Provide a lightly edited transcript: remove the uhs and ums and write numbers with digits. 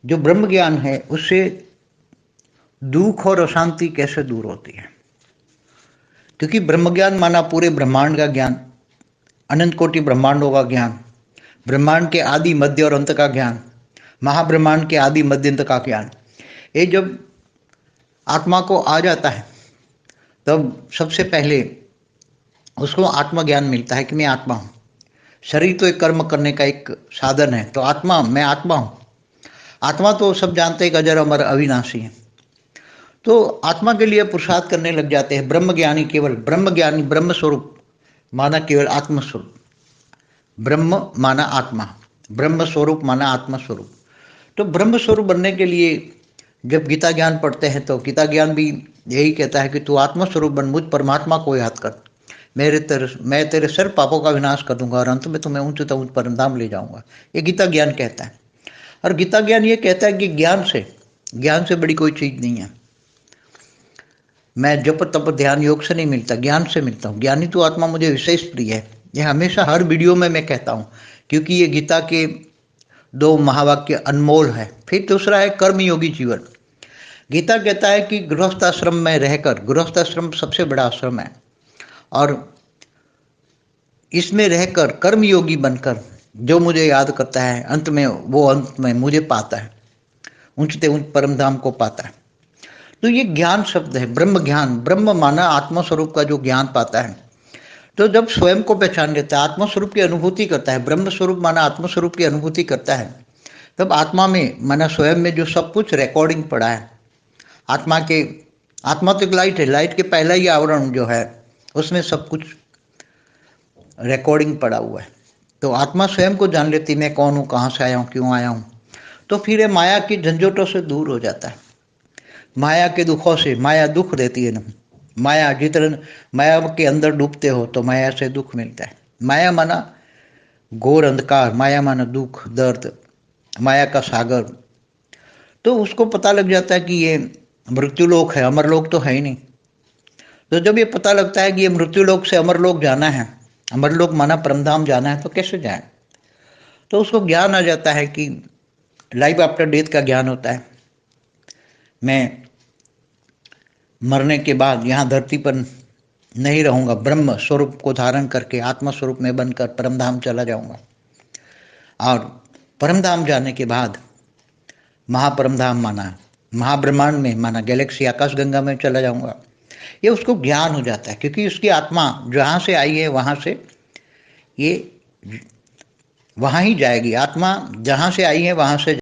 जो ब्रह्म ज्ञान है उससे दुख और अशांति कैसे दूर होती है। क्योंकि ब्रह्म ज्ञान माना पूरे ब्रह्मांड का ज्ञान, अनंत कोटि ब्रह्मांडों का ज्ञान, ब्रह्मांड के आदि मध्य और अंत का ज्ञान, महाब्रह्मांड के आदि मध्य अंत का ज्ञान। ये जब आत्मा को आ जाता है तब सबसे पहले उसको आत्मज्ञान मिलता है कि मैं आत्मा हूँ। शरीर तो एक कर्म करने का एक साधन है, तो आत्मा, मैं आत्मा हूँ। आत्मा तो सब जानते हैं, अजर अमर अविनाशी है। तो आत्मा के लिए पुरुषार्थ करने लग जाते हैं। ब्रह्म ज्ञानी केवल ब्रह्म ज्ञानी, ब्रह्म स्वरूप माना केवल आत्म स्वरूप, ब्रह्म माना आत्मा, ब्रह्म स्वरूप माना आत्मा स्वरूप। तो ब्रह्म स्वरूप बनने के लिए जब गीता ज्ञान पढ़ते हैं तो गीता ज्ञान भी यही कहता है कि तू आत्मा स्वरूप बन, मुझ परमात्मा को याद कर, मैं तेरे सर पापों का विनाश कर दूंगा और अंत में तुम्हें उच्चतम परम धाम ले जाऊंगा। ये गीता ज्ञान कहता है। और गीता ज्ञान ये कहता है कि ज्ञान से बड़ी कोई चीज नहीं है। मैं जप तप ध्यान योग से नहीं मिलता, ज्ञान से मिलता हूँ। ज्ञानी तो आत्मा मुझे विशेष प्रिय है। यह हमेशा हर वीडियो में मैं कहता हूँ, क्योंकि ये गीता के 2 महावाक्य अनमोल है। फिर दूसरा है कर्मयोगी जीवन। गीता कहता है कि गृहस्थ आश्रम में रहकर, गृहस्थ आश्रम सबसे बड़ा आश्रम है, और इसमें रहकर कर्मयोगी बनकर जो मुझे याद करता है अंत में मुझे पाता है, ऊंचते ऊंच परम धाम को पाता है। तो ये ज्ञान शब्द है, ब्रह्म ज्ञान। ब्रह्म माना आत्मा स्वरूप का जो ज्ञान पाता है। तो जब स्वयं को पहचान लेता है, आत्मा स्वरूप की अनुभूति करता है, ब्रह्म स्वरूप माना आत्मा स्वरूप की अनुभूति करता है, तब आत्मा में माना स्वयं में जो सब कुछ रिकॉर्डिंग पड़ा है, आत्मा तो एक लाइट है, लाइट के पहला ही आवरण जो है उसमें सब कुछ रिकॉर्डिंग पड़ा हुआ है। तो आत्मा स्वयं को जान लेती, मैं कौन हूँ, कहाँ से आया हूँ, क्यों आया हूँ। तो फिर ये माया की झंझोटों से दूर हो जाता है, माया के दुखों से। माया दुख देती है ना, माया जितना माया के अंदर डूबते हो तो माया से दुख मिलता है। माया माना घोर अंधकार, माया माना दुख दर्द, माया का सागर। तो उसको पता लग जाता है कि ये मृत्युलोक है, अमरलोक तो है ही नहीं। तो जब ये पता लगता है कि ये मृत्युलोक से अमरलोक जाना है, अमरलोक माना परमधाम जाना है, तो कैसे जाए। तो उसको ज्ञान आ जाता है कि लाइफ आफ्टर डेथ का ज्ञान होता है। मैं मरने के बाद यहाँ धरती पर नहीं रहूँगा, ब्रह्म स्वरूप को धारण करके आत्मा स्वरूप में बनकर परमधाम चला जाऊँगा। और परमधाम जाने के बाद महापरमधाम माना महाब्रह्मांड में, माना गैलेक्सी आकाश गंगा में चला जाऊँगा। ये उसको ज्ञान हो जाता है, क्योंकि उसकी आत्मा जहाँ से आई है वहाँ से ये वहाँ ही जाएगी। आत्मा जहाँ से आई है वहाँ से